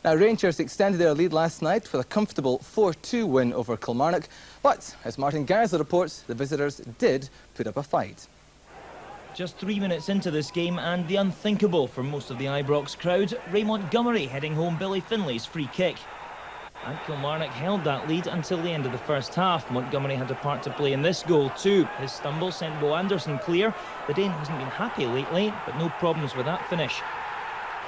Now, Rangers extended their lead last night with a comfortable 4-2 win over Kilmarnock, but as Martin Garza reports, the visitors did put up a fight. Just 3 minutes into this game and the unthinkable for most of the Ibrox crowd, Ray Montgomery heading home Billy Findlay's free kick. And Kilmarnock held that lead until the end of the first half. Montgomery had a part to play in this goal too. His stumble sent Bo Anderson clear. The Dane hasn't been happy lately, but no problems with that finish.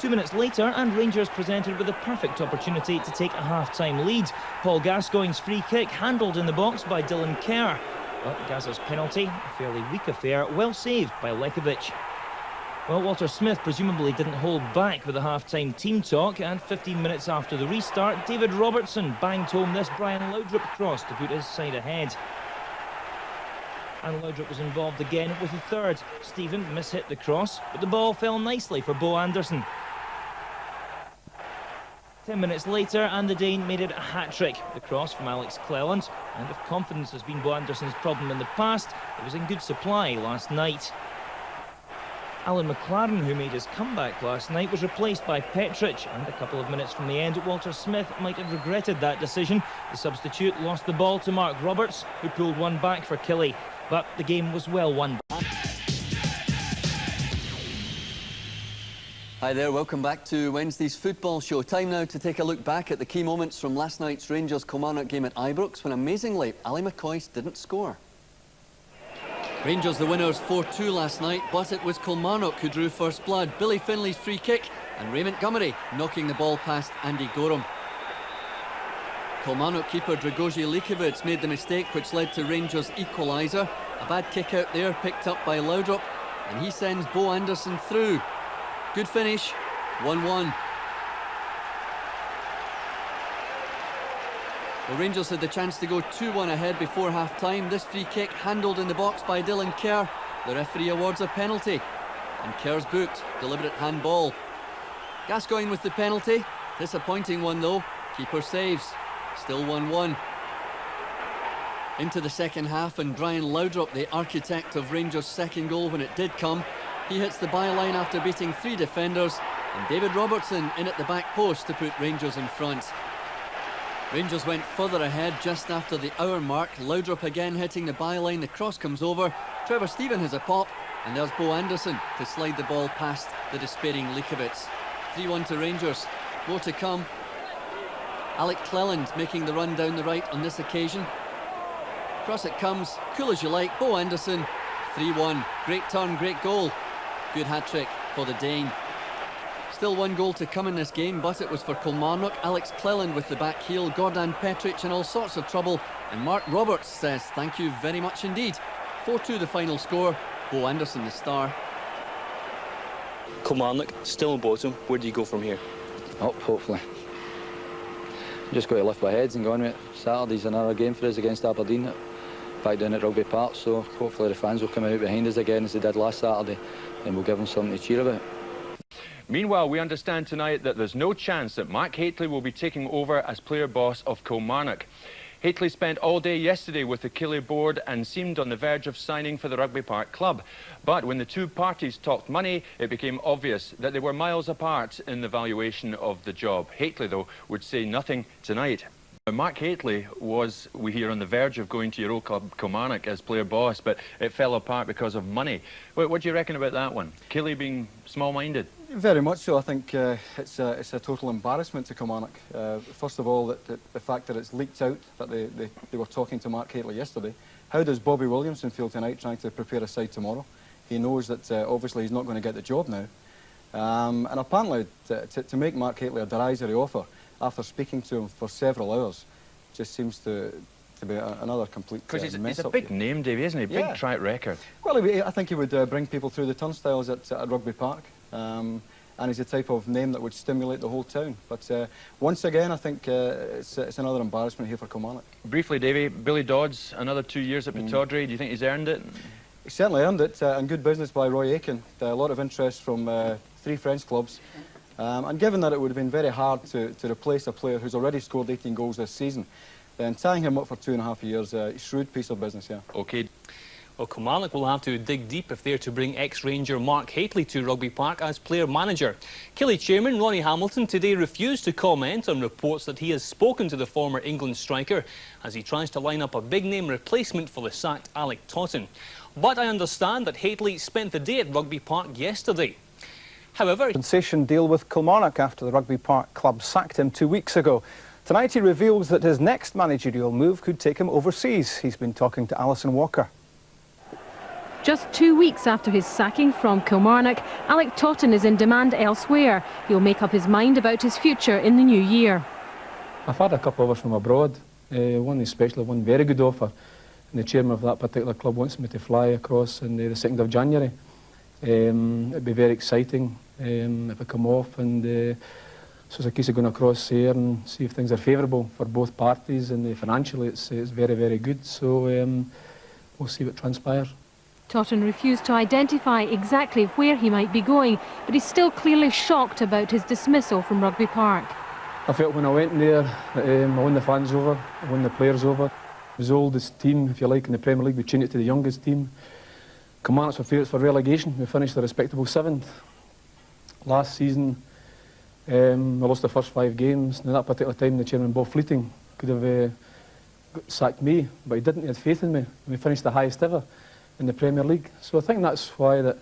2 minutes later, and Rangers presented with a perfect opportunity to take a half-time lead. Paul Gascoigne's free kick handled in the box by Dylan Kerr. But Gaza's penalty, a fairly weak affair, well saved by Lekovic. Well, Walter Smith presumably didn't hold back with the half-time team talk, and 15 minutes after the restart, David Robertson banged home this Brian Laudrup cross to put his side ahead. And Laudrup was involved again with the third. Stephen mishit the cross, but the ball fell nicely for Bo Anderson. 10 minutes later, and the Dane made it a hat-trick. The cross from Alex Cleland, and if confidence has been Bo Anderson's problem in the past, it was in good supply last night. Alan McLaren, who made his comeback last night, was replaced by Petric, and a couple of minutes from the end, Walter Smith might have regretted that decision. The substitute lost the ball to Mark Roberts, who pulled one back for Killie, but the game was well won. Hi there, welcome back to Wednesday's football show. Time now to take a look back at the key moments from last night's Rangers-Kilmarnock game at Ibrox, when amazingly Ali McCoist didn't score. Rangers the winners 4-2 last night, but it was Kilmarnock who drew first blood. Billy Findlay's free kick and Ray Montgomery knocking the ball past Andy Gorham. Kilmarnock keeper Dragoje Lekovic made the mistake which led to Rangers' equaliser. A bad kick out there picked up by Laudrup, and he sends Bo Anderson through. Good finish, 1-1. The Rangers had the chance to go 2-1 ahead before half-time. This free kick handled in the box by Dylan Kerr. The referee awards a penalty, and Kerr's booked. Deliberate handball. Gascoigne with the penalty. Disappointing one though. Keeper saves. Still 1-1. Into the second half, and Brian Laudrup, the architect of Rangers' second goal when it did come, he hits the byline after beating 3 defenders, and David Robertson in at the back post to put Rangers in front. Rangers went further ahead just after the hour mark. Laudrup again hitting the byline, the cross comes over. Trevor Stephen has a pop, and there's Bo Anderson to slide the ball past the despairing Lekovic. 3-1 to Rangers. More to come. Alec Cleland making the run down the right on this occasion. Cross it comes, cool as you like, Bo Anderson. 3-1. Great turn, great goal. Good hat-trick for the Dane. Still one goal to come in this game, but it was for Kilmarnock. Alex Cleland with the back heel, Gordon Petric in all sorts of trouble, and Mark Roberts says thank you very much indeed. 4-2 the final score. Bo Anderson the star. Kilmarnock still in bottom. Where do you go from here? Up, hopefully. Just got to lift my heads and go on with it. Saturday's another game for us against Aberdeen, back down at Rugby Park, so hopefully the fans will come out behind us again as they did last Saturday, and we'll give them something to cheer about. Meanwhile, we understand tonight that there's no chance that Mark Hateley will be taking over as player boss of Kilmarnock. Hateley spent all day yesterday with the Killie board and seemed on the verge of signing for the Rugby Park club. But when the two parties talked money, it became obvious that they were miles apart in the valuation of the job. Hateley, though, would say nothing tonight. Mark Hateley was, we hear, on the verge of going to your old club Kilmarnock as player boss, but it fell apart because of money. What do you reckon about that one? Killie being small-minded? Very much so. I think it's a total embarrassment to Kilmarnock. First of all, the fact that it's leaked out that they were talking to Mark Hateley yesterday. How does Bobby Williamson feel tonight trying to prepare a side tomorrow? He knows that obviously he's not going to get the job now. And apparently to make Mark Hateley a derisory offer after speaking to him for several hours just seems to be another complete mess. Because he's a big name, Davey, isn't he? Big track record. Well, I think he would bring people through the turnstiles at Rugby Park. And he's the type of name that would stimulate the whole town. But once again, I think it's another embarrassment here for Kilmarnock. Briefly, Davey, Billy Dodds, another 2 years at Pittodrie. Do you think he's earned it? He certainly earned it, and good business by Roy Aitken. A lot of interest from 3 French clubs. And given that it would have been very hard to replace a player who's already scored 18 goals this season, then tying him up for 2.5 years, a shrewd piece of business, yeah. OK. Well, Kilmarnock will have to dig deep if they're to bring ex-Ranger Mark Hateley to Rugby Park as player-manager. Killie chairman Ronnie Hamilton today refused to comment on reports that he has spoken to the former England striker as he tries to line up a big-name replacement for the sacked Alec Totten. But I understand that Hateley spent the day at Rugby Park yesterday. However, compensation deal with Kilmarnock after the Rugby Park club sacked him 2 weeks ago. Tonight he reveals that his next managerial move could take him overseas. He's been talking to Alison Walker. Just 2 weeks after his sacking from Kilmarnock, Alec Totten is in demand elsewhere. He'll make up his mind about his future in the new year. I've had a couple of offers from abroad, one especially, one very good offer. And the chairman of that particular club wants me to fly across on the 2nd of January. It'd be very exciting if I come off, and so it's a case of going across here and see if things are favourable for both parties, and financially it's very, very good. So we'll see what transpires. Totten refused to identify exactly where he might be going, but he's still clearly shocked about his dismissal from Rugby Park. I felt when I went there, I won the fans over, I won the players over. It was the oldest team, if you like, in the Premier League. We changed it to the youngest team. Kilmarnock were favourites for relegation. We finished a respectable 7th. Last season, we lost the first 5 games. And at that particular time, the chairman, Bob Fleeting, could have sacked me, but he didn't. He had faith in me. And we finished the highest ever in the Premier League. So I think that's why that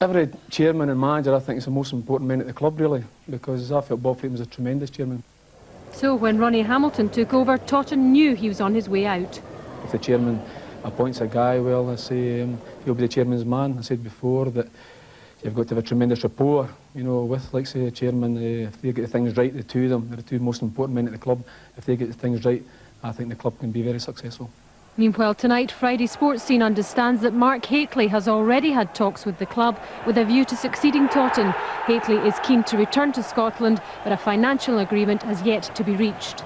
every chairman and manager, I think, is the most important man at the club, really, because I felt Bob Fleeting was a tremendous chairman. So when Ronnie Hamilton took over, Totten knew he was on his way out. If the chairman appoints a guy, well, I say he'll be the chairman's man. I said before that you've got to have a tremendous rapport, you know, with, like, say, a chairman. If they get the things right, the two of them, they're the two most important men at the club. If they get the things right, I think the club can be very successful. Meanwhile, tonight, Friday Sports Scene understands that Mark Hateley has already had talks with the club with a view to succeeding Totten. Hateley is keen to return to Scotland, but a financial agreement has yet to be reached.